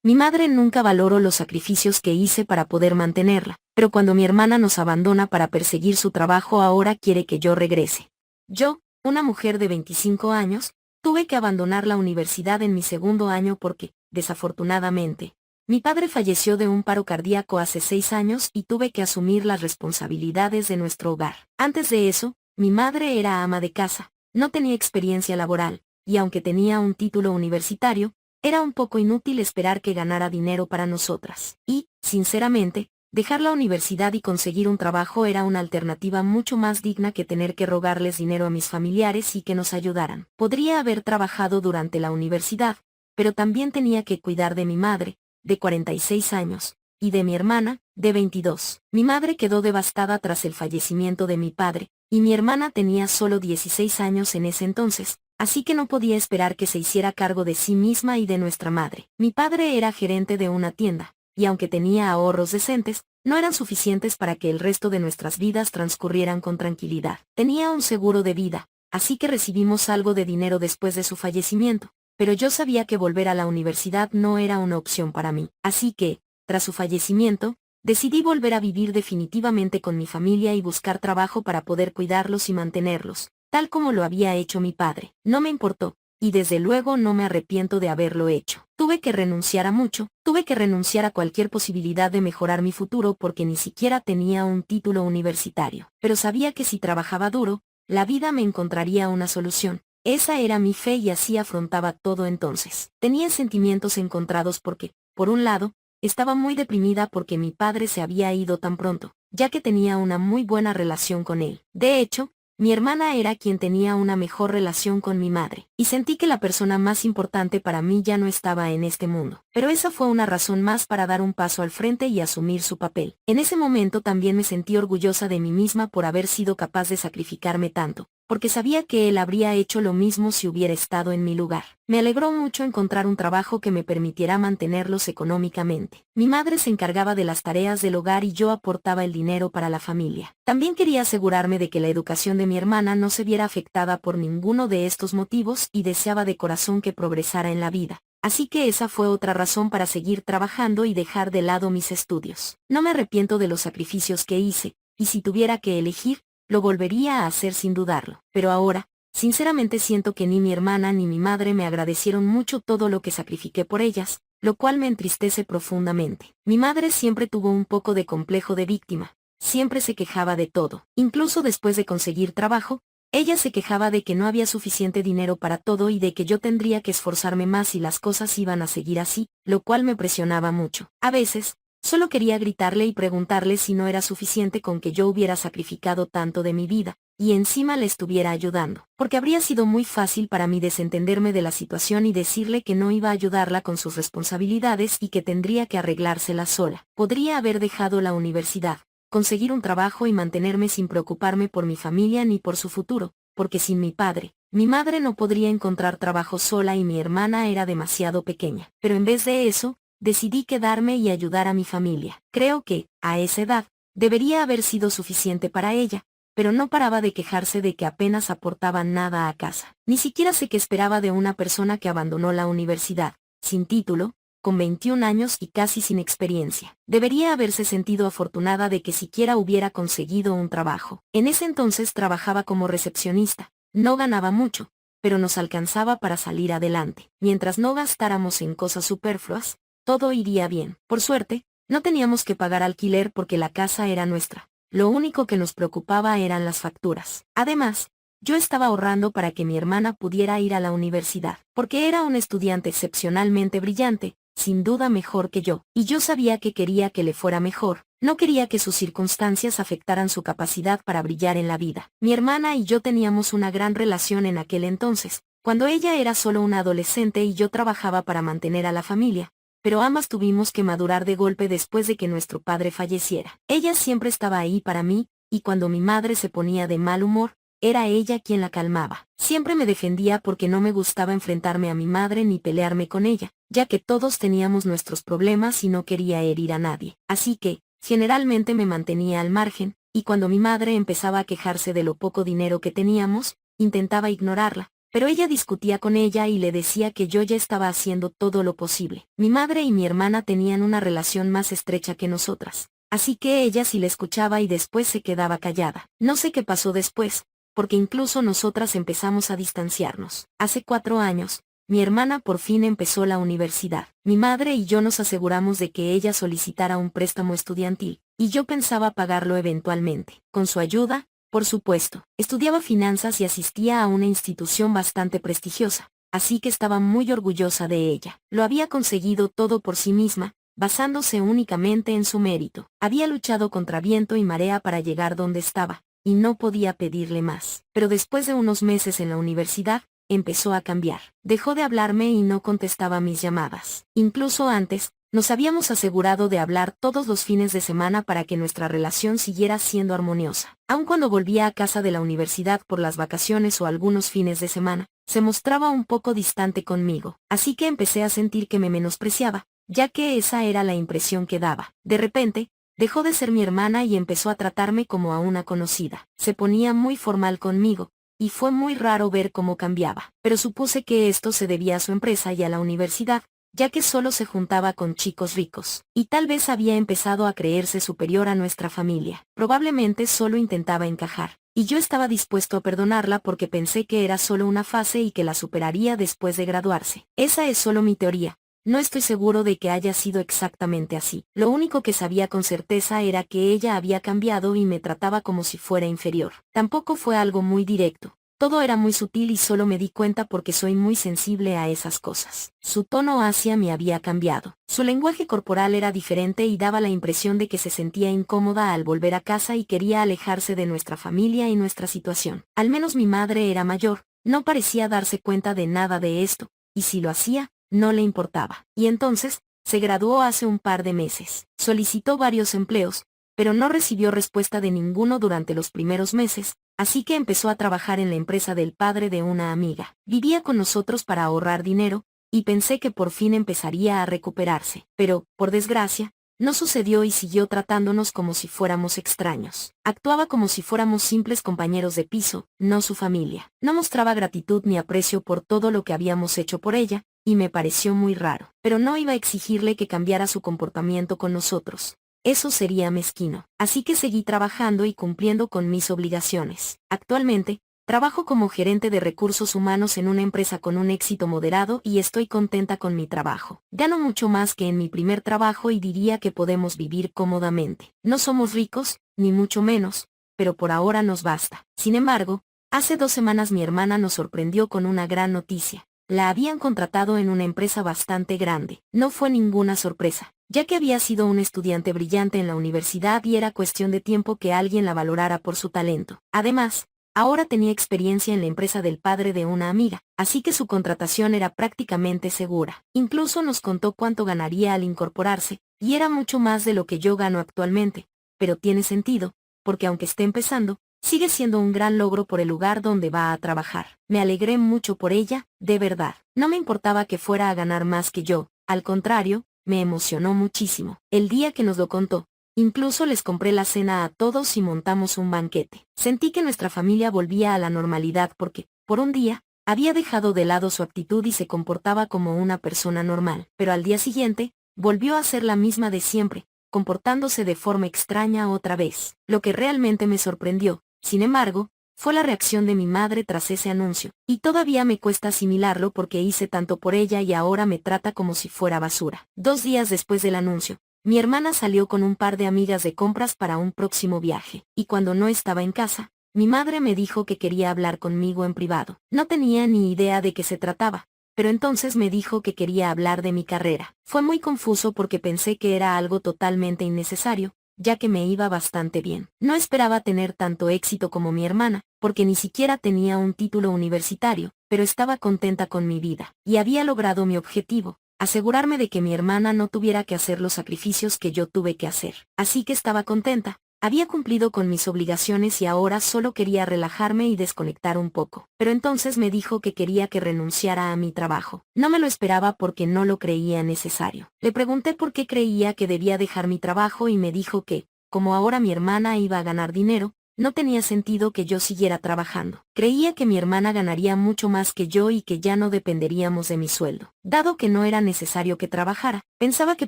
Mi madre nunca valoró los sacrificios que hice para poder mantenerla, pero cuando mi hermana nos abandona para perseguir su trabajo ahora quiere que yo regrese. Yo, una mujer de 25 años, tuve que abandonar la universidad en mi segundo año porque, desafortunadamente, mi padre falleció de un paro cardíaco hace 6 años y tuve que asumir las responsabilidades de nuestro hogar. Antes de eso, mi madre era ama de casa, no tenía experiencia laboral, y aunque tenía un título universitario, era un poco inútil esperar que ganara dinero para nosotras. Y, sinceramente, dejar la universidad y conseguir un trabajo era una alternativa mucho más digna que tener que rogarles dinero a mis familiares y que nos ayudaran. Podría haber trabajado durante la universidad, pero también tenía que cuidar de mi madre, de 46 años, y de mi hermana, de 22. Mi madre quedó devastada tras el fallecimiento de mi padre, y mi hermana tenía solo 16 años en ese entonces, así que no podía esperar que se hiciera cargo de sí misma y de nuestra madre. Mi padre era gerente de una tienda, y aunque tenía ahorros decentes, no eran suficientes para que el resto de nuestras vidas transcurrieran con tranquilidad. Tenía un seguro de vida, así que recibimos algo de dinero después de su fallecimiento, pero yo sabía que volver a la universidad no era una opción para mí. Así que, tras su fallecimiento, decidí volver a vivir definitivamente con mi familia y buscar trabajo para poder cuidarlos y mantenerlos, tal como lo había hecho mi padre. No me importó, y desde luego no me arrepiento de haberlo hecho. Tuve que renunciar a mucho, tuve que renunciar a cualquier posibilidad de mejorar mi futuro porque ni siquiera tenía un título universitario. Pero sabía que si trabajaba duro, la vida me encontraría una solución. Esa era mi fe y así afrontaba todo entonces. Tenía sentimientos encontrados porque, por un lado, estaba muy deprimida porque mi padre se había ido tan pronto, ya que tenía una muy buena relación con él. De hecho, mi hermana era quien tenía una mejor relación con mi madre, y sentí que la persona más importante para mí ya no estaba en este mundo. Pero esa fue una razón más para dar un paso al frente y asumir su papel. En ese momento también me sentí orgullosa de mí misma por haber sido capaz de sacrificarme tanto, porque sabía que él habría hecho lo mismo si hubiera estado en mi lugar. Me alegró mucho encontrar un trabajo que me permitiera mantenerlos económicamente. Mi madre se encargaba de las tareas del hogar y yo aportaba el dinero para la familia. También quería asegurarme de que la educación de mi hermana no se viera afectada por ninguno de estos motivos y deseaba de corazón que progresara en la vida. Así que esa fue otra razón para seguir trabajando y dejar de lado mis estudios. No me arrepiento de los sacrificios que hice, y si tuviera que elegir, lo volvería a hacer sin dudarlo. Pero ahora, sinceramente siento que ni mi hermana ni mi madre me agradecieron mucho todo lo que sacrifiqué por ellas, lo cual me entristece profundamente. Mi madre siempre tuvo un poco de complejo de víctima, siempre se quejaba de todo. Incluso después de conseguir trabajo, ella se quejaba de que no había suficiente dinero para todo y de que yo tendría que esforzarme más y las cosas iban a seguir así, lo cual me presionaba mucho. A veces, solo quería gritarle y preguntarle si no era suficiente con que yo hubiera sacrificado tanto de mi vida, y encima le estuviera ayudando, porque habría sido muy fácil para mí desentenderme de la situación y decirle que no iba a ayudarla con sus responsabilidades y que tendría que arreglársela sola. Podría haber dejado la universidad, conseguir un trabajo y mantenerme sin preocuparme por mi familia ni por su futuro, porque sin mi padre, mi madre no podría encontrar trabajo sola y mi hermana era demasiado pequeña. Pero en vez de eso, decidí quedarme y ayudar a mi familia. Creo que, a esa edad, debería haber sido suficiente para ella, pero no paraba de quejarse de que apenas aportaba nada a casa. Ni siquiera sé qué esperaba de una persona que abandonó la universidad, sin título, con 21 años y casi sin experiencia. Debería haberse sentido afortunada de que siquiera hubiera conseguido un trabajo. En ese entonces trabajaba como recepcionista. No ganaba mucho, pero nos alcanzaba para salir adelante. Mientras no gastáramos en cosas superfluas, todo iría bien. Por suerte, no teníamos que pagar alquiler porque la casa era nuestra. Lo único que nos preocupaba eran las facturas. Además, yo estaba ahorrando para que mi hermana pudiera ir a la universidad, porque era un estudiante excepcionalmente brillante, sin duda mejor que yo, y yo sabía que quería que le fuera mejor, no quería que sus circunstancias afectaran su capacidad para brillar en la vida. Mi hermana y yo teníamos una gran relación en aquel entonces, cuando ella era solo una adolescente y yo trabajaba para mantener a la familia, pero ambas tuvimos que madurar de golpe después de que nuestro padre falleciera. Ella siempre estaba ahí para mí, y cuando mi madre se ponía de mal humor, era ella quien la calmaba. Siempre me defendía porque no me gustaba enfrentarme a mi madre ni pelearme con ella, ya que todos teníamos nuestros problemas y no quería herir a nadie. Así que, generalmente me mantenía al margen, y cuando mi madre empezaba a quejarse de lo poco dinero que teníamos, intentaba ignorarla, pero ella discutía con ella y le decía que yo ya estaba haciendo todo lo posible. Mi madre y mi hermana tenían una relación más estrecha que nosotras, así que ella sí le escuchaba y después se quedaba callada. No sé qué pasó después, porque incluso nosotras empezamos a distanciarnos. Hace 4 años, mi hermana por fin empezó la universidad. Mi madre y yo nos aseguramos de que ella solicitara un préstamo estudiantil, y yo pensaba pagarlo eventualmente. Con su ayuda, por supuesto, estudiaba finanzas y asistía a una institución bastante prestigiosa, así que estaba muy orgullosa de ella. Lo había conseguido todo por sí misma, basándose únicamente en su mérito. Había luchado contra viento y marea para llegar donde estaba, y no podía pedirle más. Pero después de unos meses en la universidad, empezó a cambiar. Dejó de hablarme y no contestaba mis llamadas. Incluso antes, nos habíamos asegurado de hablar todos los fines de semana para que nuestra relación siguiera siendo armoniosa. Aun cuando volvía a casa de la universidad por las vacaciones o algunos fines de semana, se mostraba un poco distante conmigo. Así que empecé a sentir que me menospreciaba, ya que esa era la impresión que daba. De repente, dejó de ser mi hermana y empezó a tratarme como a una conocida. Se ponía muy formal conmigo, y fue muy raro ver cómo cambiaba. Pero supuse que esto se debía a su empresa y a la universidad, ya que solo se juntaba con chicos ricos, y tal vez había empezado a creerse superior a nuestra familia. Probablemente solo intentaba encajar, y yo estaba dispuesto a perdonarla porque pensé que era solo una fase y que la superaría después de graduarse. Esa es solo mi teoría. No estoy seguro de que haya sido exactamente así. Lo único que sabía con certeza era que ella había cambiado y me trataba como si fuera inferior. Tampoco fue algo muy directo. Todo era muy sutil y solo me di cuenta porque soy muy sensible a esas cosas. Su tono hacia mí había cambiado. Su lenguaje corporal era diferente y daba la impresión de que se sentía incómoda al volver a casa y quería alejarse de nuestra familia y nuestra situación. Al menos mi madre era mayor, no parecía darse cuenta de nada de esto, y si lo hacía, no le importaba. Y entonces, se graduó hace un par de meses. Solicitó varios empleos, pero no recibió respuesta de ninguno durante los primeros meses, así que empezó a trabajar en la empresa del padre de una amiga. Vivía con nosotros para ahorrar dinero, y pensé que por fin empezaría a recuperarse. Pero, por desgracia, no sucedió y siguió tratándonos como si fuéramos extraños. Actuaba como si fuéramos simples compañeros de piso, no su familia. No mostraba gratitud ni aprecio por todo lo que habíamos hecho por ella, y me pareció muy raro. Pero no iba a exigirle que cambiara su comportamiento con nosotros. Eso sería mezquino. Así que seguí trabajando y cumpliendo con mis obligaciones. Actualmente, trabajo como gerente de recursos humanos en una empresa con un éxito moderado y estoy contenta con mi trabajo. Gano mucho más que en mi primer trabajo y diría que podemos vivir cómodamente. No somos ricos, ni mucho menos, pero por ahora nos basta. Sin embargo, hace 2 semanas mi hermana nos sorprendió con una gran noticia. La habían contratado en una empresa bastante grande. No fue ninguna sorpresa, ya que había sido un estudiante brillante en la universidad y era cuestión de tiempo que alguien la valorara por su talento. Además, ahora tenía experiencia en la empresa del padre de una amiga, así que su contratación era prácticamente segura. Incluso nos contó cuánto ganaría al incorporarse, y era mucho más de lo que yo gano actualmente. Pero tiene sentido, porque aunque esté empezando, sigue siendo un gran logro por el lugar donde va a trabajar. Me alegré mucho por ella, de verdad. No me importaba que fuera a ganar más que yo, al contrario, me emocionó muchísimo. El día que nos lo contó, incluso les compré la cena a todos y montamos un banquete. Sentí que nuestra familia volvía a la normalidad porque, por un día, había dejado de lado su actitud y se comportaba como una persona normal. Pero al día siguiente, volvió a ser la misma de siempre, comportándose de forma extraña otra vez. Lo que realmente me sorprendió, sin embargo, fue la reacción de mi madre tras ese anuncio, y todavía me cuesta asimilarlo porque hice tanto por ella y ahora me trata como si fuera basura. 2 días después del anuncio, mi hermana salió con un par de amigas de compras para un próximo viaje, y cuando no estaba en casa, mi madre me dijo que quería hablar conmigo en privado. No tenía ni idea de qué se trataba, pero entonces me dijo que quería hablar de mi carrera. Fue muy confuso porque pensé que era algo totalmente innecesario, ya que me iba bastante bien. No esperaba tener tanto éxito como mi hermana, porque ni siquiera tenía un título universitario, pero estaba contenta con mi vida, y había logrado mi objetivo, asegurarme de que mi hermana no tuviera que hacer los sacrificios que yo tuve que hacer. Así que estaba contenta. Había cumplido con mis obligaciones y ahora solo quería relajarme y desconectar un poco. Pero entonces me dijo que quería que renunciara a mi trabajo. No me lo esperaba porque no lo creía necesario. Le pregunté por qué creía que debía dejar mi trabajo y me dijo que, como ahora mi hermana iba a ganar dinero, no tenía sentido que yo siguiera trabajando. Creía que mi hermana ganaría mucho más que yo y que ya no dependeríamos de mi sueldo. Dado que no era necesario que trabajara, pensaba que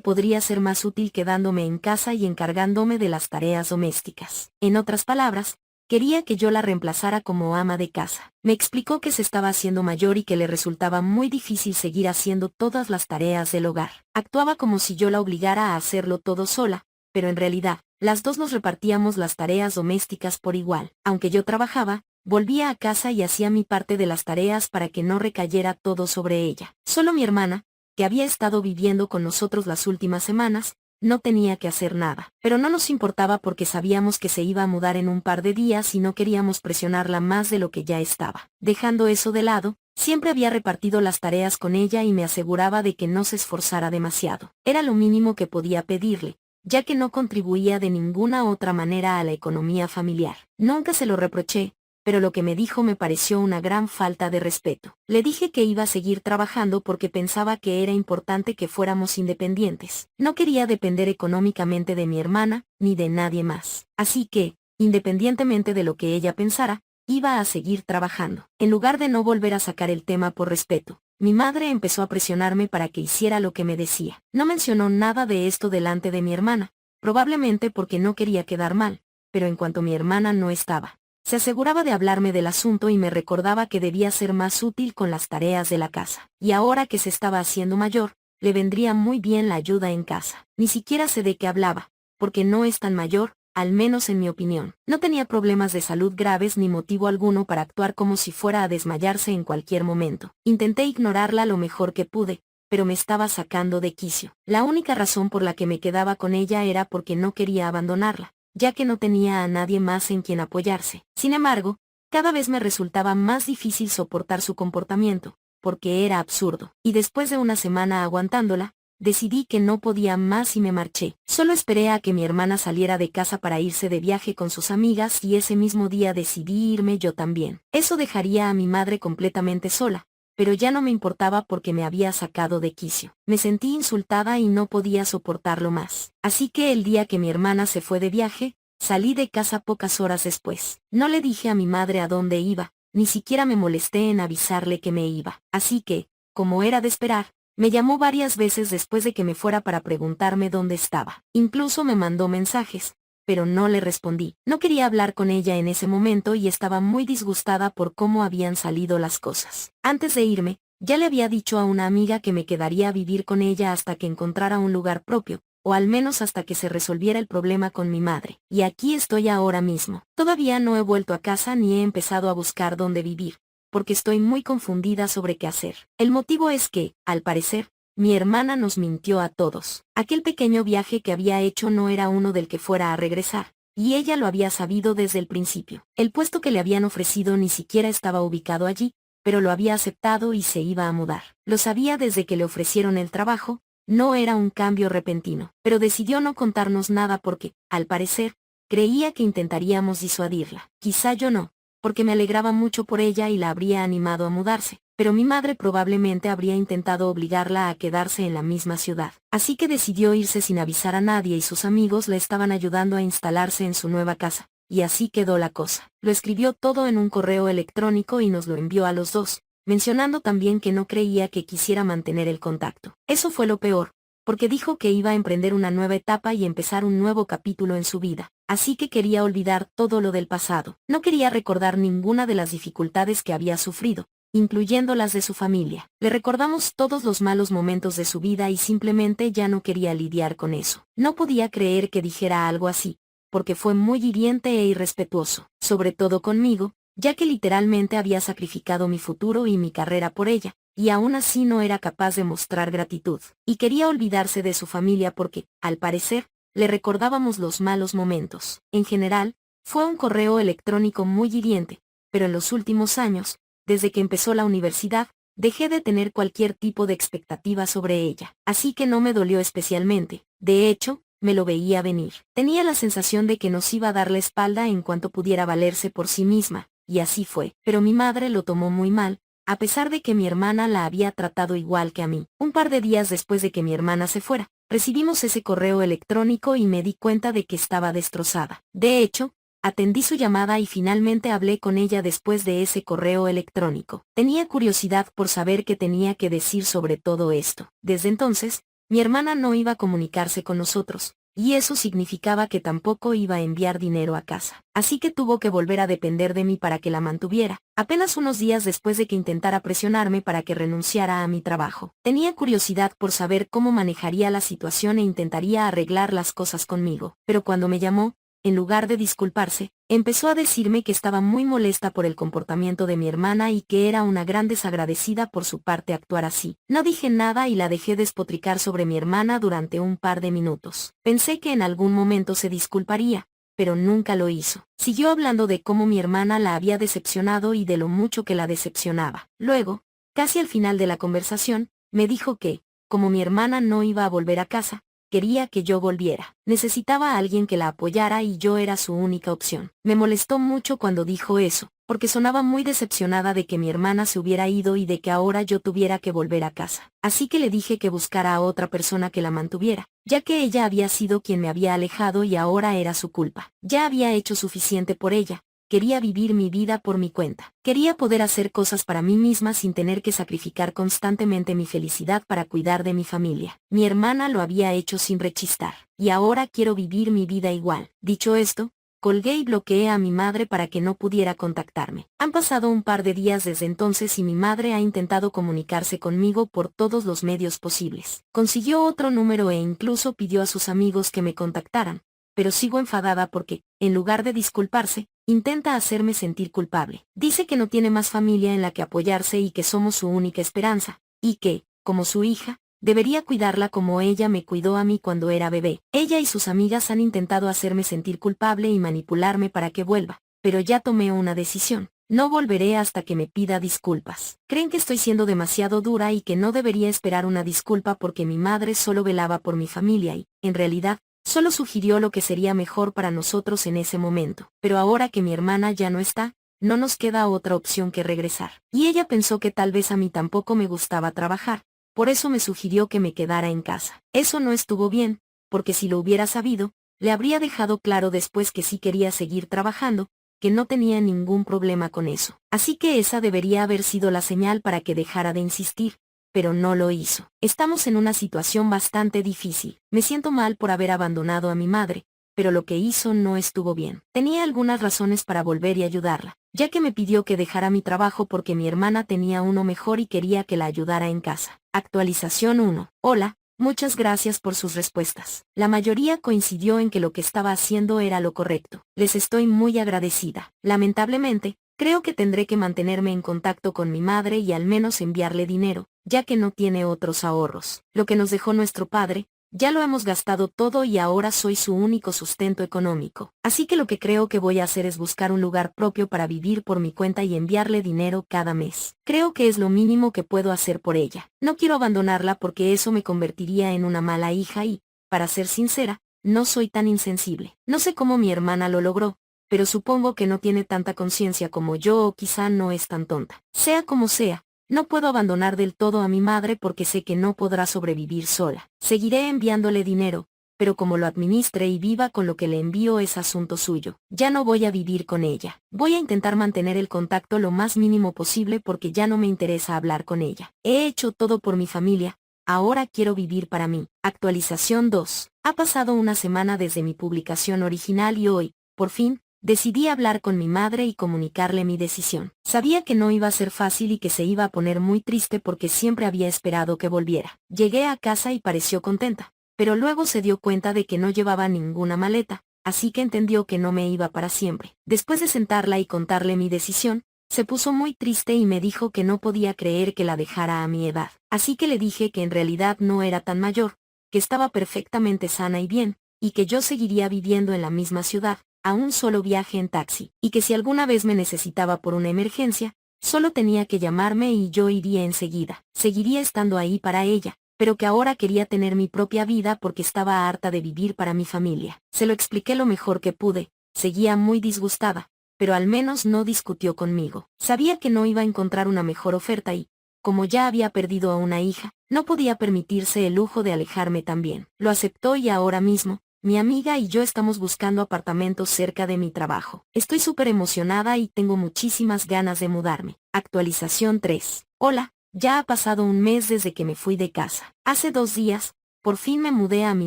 podría ser más útil quedándome en casa y encargándome de las tareas domésticas. En otras palabras, quería que yo la reemplazara como ama de casa. Me explicó que se estaba haciendo mayor y que le resultaba muy difícil seguir haciendo todas las tareas del hogar. Actuaba como si yo la obligara a hacerlo todo sola, pero en realidad, las dos nos repartíamos las tareas domésticas por igual. Aunque yo trabajaba, volvía a casa y hacía mi parte de las tareas para que no recayera todo sobre ella. Solo mi hermana, que había estado viviendo con nosotros las últimas semanas, no tenía que hacer nada. Pero no nos importaba porque sabíamos que se iba a mudar en un par de días y no queríamos presionarla más de lo que ya estaba. Dejando eso de lado, siempre había repartido las tareas con ella y me aseguraba de que no se esforzara demasiado. Era lo mínimo que podía pedirle, ya que no contribuía de ninguna otra manera a la economía familiar. Nunca se lo reproché, pero lo que me dijo me pareció una gran falta de respeto. Le dije que iba a seguir trabajando porque pensaba que era importante que fuéramos independientes. No quería depender económicamente de mi hermana, ni de nadie más. Así que, independientemente de lo que ella pensara, iba a seguir trabajando. En lugar de no volver a sacar el tema por respeto, mi madre empezó a presionarme para que hiciera lo que me decía. No mencionó nada de esto delante de mi hermana, probablemente porque no quería quedar mal, pero en cuanto mi hermana no estaba, se aseguraba de hablarme del asunto y me recordaba que debía ser más útil con las tareas de la casa. Y ahora que se estaba haciendo mayor, le vendría muy bien la ayuda en casa. Ni siquiera sé de qué hablaba, porque no es tan mayor, al menos en mi opinión. No tenía problemas de salud graves ni motivo alguno para actuar como si fuera a desmayarse en cualquier momento. Intenté ignorarla lo mejor que pude, pero me estaba sacando de quicio. La única razón por la que me quedaba con ella era porque no quería abandonarla, ya que no tenía a nadie más en quien apoyarse. Sin embargo, cada vez me resultaba más difícil soportar su comportamiento, porque era absurdo. Y después de una semana aguantándola, decidí que no podía más y me marché. Solo esperé a que mi hermana saliera de casa para irse de viaje con sus amigas y ese mismo día decidí irme yo también. Eso dejaría a mi madre completamente sola, pero ya no me importaba porque me había sacado de quicio. Me sentí insultada y no podía soportarlo más. Así que el día que mi hermana se fue de viaje, salí de casa pocas horas después. No le dije a mi madre a dónde iba, ni siquiera me molesté en avisarle que me iba. Así que, como era de esperar, me llamó varias veces después de que me fuera para preguntarme dónde estaba. Incluso me mandó mensajes, pero no le respondí. No quería hablar con ella en ese momento y estaba muy disgustada por cómo habían salido las cosas. Antes de irme, ya le había dicho a una amiga que me quedaría a vivir con ella hasta que encontrara un lugar propio, o al menos hasta que se resolviera el problema con mi madre. Y aquí estoy ahora mismo. Todavía no he vuelto a casa ni he empezado a buscar dónde vivir, porque estoy muy confundida sobre qué hacer. El motivo es que, al parecer, mi hermana nos mintió a todos. Aquel pequeño viaje que había hecho no era uno del que fuera a regresar, y ella lo había sabido desde el principio. El puesto que le habían ofrecido ni siquiera estaba ubicado allí, pero lo había aceptado y se iba a mudar. Lo sabía desde que le ofrecieron el trabajo, no era un cambio repentino, pero decidió no contarnos nada porque, al parecer, creía que intentaríamos disuadirla. Quizá yo no, porque me alegraba mucho por ella y la habría animado a mudarse, pero mi madre probablemente habría intentado obligarla a quedarse en la misma ciudad. Así que decidió irse sin avisar a nadie y sus amigos le estaban ayudando a instalarse en su nueva casa, y así quedó la cosa. Lo escribió todo en un correo electrónico y nos lo envió a los dos, mencionando también que no creía que quisiera mantener el contacto. Eso fue lo peor, porque dijo que iba a emprender una nueva etapa y empezar un nuevo capítulo en su vida. Así que quería olvidar todo lo del pasado. No quería recordar ninguna de las dificultades que había sufrido, incluyendo las de su familia. Le recordamos todos los malos momentos de su vida y simplemente ya no quería lidiar con eso. No podía creer que dijera algo así, porque fue muy hiriente e irrespetuoso, sobre todo conmigo, ya que literalmente había sacrificado mi futuro y mi carrera por ella, y aún así no era capaz de mostrar gratitud. Y quería olvidarse de su familia porque, al parecer, le recordábamos los malos momentos. En general, fue un correo electrónico muy hiriente, pero en los últimos años, desde que empezó la universidad, dejé de tener cualquier tipo de expectativa sobre ella, así que no me dolió especialmente. De hecho, me lo veía venir. Tenía la sensación de que nos iba a dar la espalda en cuanto pudiera valerse por sí misma, y así fue. Pero mi madre lo tomó muy mal, a pesar de que mi hermana la había tratado igual que a mí. Un par de días después de que mi hermana se fuera, recibimos ese correo electrónico y me di cuenta de que estaba destrozada. De hecho, Atendí su llamada y finalmente hablé con ella después de ese correo electrónico. Tenía curiosidad por saber qué tenía que decir sobre todo esto. Desde entonces, mi hermana no iba a comunicarse con nosotros, y eso significaba que tampoco iba a enviar dinero a casa. Así que tuvo que volver a depender de mí para que la mantuviera, apenas unos días después de que intentara presionarme para que renunciara a mi trabajo. Tenía curiosidad por saber cómo manejaría la situación e intentaría arreglar las cosas conmigo, pero cuando me llamó, en lugar de disculparse, empezó a decirme que estaba muy molesta por el comportamiento de mi hermana y que era una gran desagradecida por su parte actuar así. No dije nada y la dejé despotricar sobre mi hermana durante un par de minutos. Pensé que en algún momento se disculparía, pero nunca lo hizo. Siguió hablando de cómo mi hermana la había decepcionado y de lo mucho que la decepcionaba. Luego, casi al final de la conversación, me dijo que, como mi hermana no iba a volver a casa, quería que yo volviera. Necesitaba a alguien que la apoyara y yo era su única opción. Me molestó mucho cuando dijo eso, porque sonaba muy decepcionada de que mi hermana se hubiera ido y de que ahora yo tuviera que volver a casa. Así que le dije que buscara a otra persona que la mantuviera, ya que ella había sido quien me había alejado y ahora era su culpa. Ya había hecho suficiente por ella. Quería vivir mi vida por mi cuenta. Quería poder hacer cosas para mí misma sin tener que sacrificar constantemente mi felicidad para cuidar de mi familia. Mi hermana lo había hecho sin rechistar, y ahora quiero vivir mi vida igual. Dicho esto, colgué y bloqueé a mi madre para que no pudiera contactarme. Han pasado un par de días desde entonces y mi madre ha intentado comunicarse conmigo por todos los medios posibles. Consiguió otro número e incluso pidió a sus amigos que me contactaran, pero sigo enfadada porque, en lugar de disculparse, intenta hacerme sentir culpable. Dice que no tiene más familia en la que apoyarse y que somos su única esperanza, y que, como su hija, debería cuidarla como ella me cuidó a mí cuando era bebé. Ella y sus amigas han intentado hacerme sentir culpable y manipularme para que vuelva, pero ya tomé una decisión. No volveré hasta que me pida disculpas. Creen que estoy siendo demasiado dura y que no debería esperar una disculpa porque mi madre solo velaba por mi familia y, en realidad, solo sugirió lo que sería mejor para nosotros en ese momento. Pero ahora que mi hermana ya no está, no nos queda otra opción que regresar. Y ella pensó que tal vez a mí tampoco me gustaba trabajar, por eso me sugirió que me quedara en casa. Eso no estuvo bien, porque si lo hubiera sabido, le habría dejado claro después que sí quería seguir trabajando, que no tenía ningún problema con eso. Así que esa debería haber sido la señal para que dejara de insistir, pero no lo hizo. Estamos en una situación bastante difícil. Me siento mal por haber abandonado a mi madre, pero lo que hizo no estuvo bien. Tenía algunas razones para volver y ayudarla, ya que me pidió que dejara mi trabajo porque mi hermana tenía uno mejor y quería que la ayudara en casa. Actualización 1. Hola, muchas gracias por sus respuestas. La mayoría coincidió en que lo que estaba haciendo era lo correcto. Les estoy muy agradecida. Lamentablemente, creo que tendré que mantenerme en contacto con mi madre y al menos enviarle dinero, ya que no tiene otros ahorros. Lo que nos dejó nuestro padre, ya lo hemos gastado todo y ahora soy su único sustento económico. Así que lo que creo que voy a hacer es buscar un lugar propio para vivir por mi cuenta y enviarle dinero cada mes. Creo que es lo mínimo que puedo hacer por ella. No quiero abandonarla porque eso me convertiría en una mala hija y, para ser sincera, no soy tan insensible. No sé cómo mi hermana lo logró, pero supongo que no tiene tanta conciencia como yo o quizá no es tan tonta. Sea como sea, no puedo abandonar del todo a mi madre porque sé que no podrá sobrevivir sola. Seguiré enviándole dinero, pero como lo administre y viva con lo que le envío es asunto suyo. Ya no voy a vivir con ella. Voy a intentar mantener el contacto lo más mínimo posible porque ya no me interesa hablar con ella. He hecho todo por mi familia, ahora quiero vivir para mí. Actualización 2. Ha pasado una semana desde mi publicación original y hoy, por fin, decidí hablar con mi madre y comunicarle mi decisión. Sabía que no iba a ser fácil y que se iba a poner muy triste porque siempre había esperado que volviera. Llegué a casa y pareció contenta, pero luego se dio cuenta de que no llevaba ninguna maleta, así que entendió que no me iba para siempre. Después de sentarla y contarle mi decisión, se puso muy triste y me dijo que no podía creer que la dejara a mi edad. Así que le dije que en realidad no era tan mayor, que estaba perfectamente sana y bien, y que yo seguiría viviendo en la misma ciudad, a un solo viaje en taxi, y que si alguna vez me necesitaba por una emergencia, solo tenía que llamarme y yo iría enseguida. Seguiría estando ahí para ella, pero que ahora quería tener mi propia vida porque estaba harta de vivir para mi familia. Se lo expliqué lo mejor que pude, seguía muy disgustada, pero al menos no discutió conmigo. Sabía que no iba a encontrar una mejor oferta y, como ya había perdido a una hija, no podía permitirse el lujo de alejarme también. Lo aceptó y ahora mismo, Mi amiga y yo estamos buscando apartamentos cerca de mi trabajo. Estoy súper emocionada y tengo muchísimas ganas de mudarme. Actualización 3. Hola, ya ha pasado un mes desde que me fui de casa. Hace 2 días, por fin me mudé a mi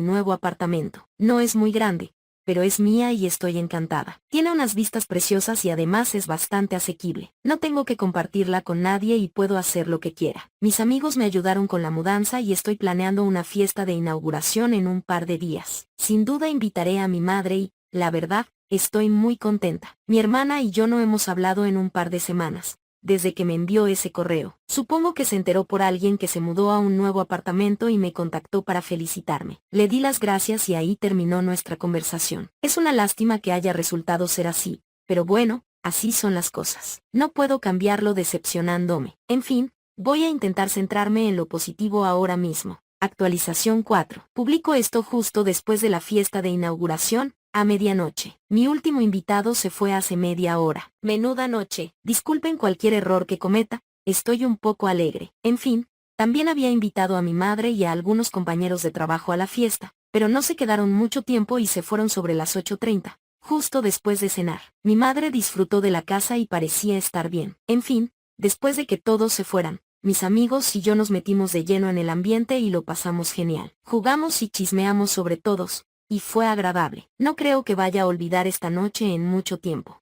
nuevo apartamento. No es muy grande, pero es mía y estoy encantada. Tiene unas vistas preciosas y además es bastante asequible. No tengo que compartirla con nadie y puedo hacer lo que quiera. Mis amigos me ayudaron con la mudanza y estoy planeando una fiesta de inauguración en un par de días. Sin duda invitaré a mi madre y, la verdad, estoy muy contenta. Mi hermana y yo no hemos hablado en un par de semanas, desde que me envió ese correo. Supongo que se enteró por alguien que se mudó a un nuevo apartamento y me contactó para felicitarme. Le di las gracias y ahí terminó nuestra conversación. Es una lástima que haya resultado ser así, pero bueno, así son las cosas. No puedo cambiarlo decepcionándome. En fin, voy a intentar centrarme en lo positivo ahora mismo. Actualización 4. Publico esto justo después de la fiesta de inauguración, a medianoche. Mi último invitado se fue hace media hora. Menuda noche. Disculpen cualquier error que cometa, estoy un poco alegre. En fin, también había invitado a mi madre y a algunos compañeros de trabajo a la fiesta, pero no se quedaron mucho tiempo y se fueron sobre las 8:30, justo después de cenar. Mi madre disfrutó de la casa y parecía estar bien. En fin, después de que todos se fueran, mis amigos y yo nos metimos de lleno en el ambiente y lo pasamos genial. Jugamos y chismeamos sobre todos, y fue agradable. No creo que vaya a olvidar esta noche en mucho tiempo.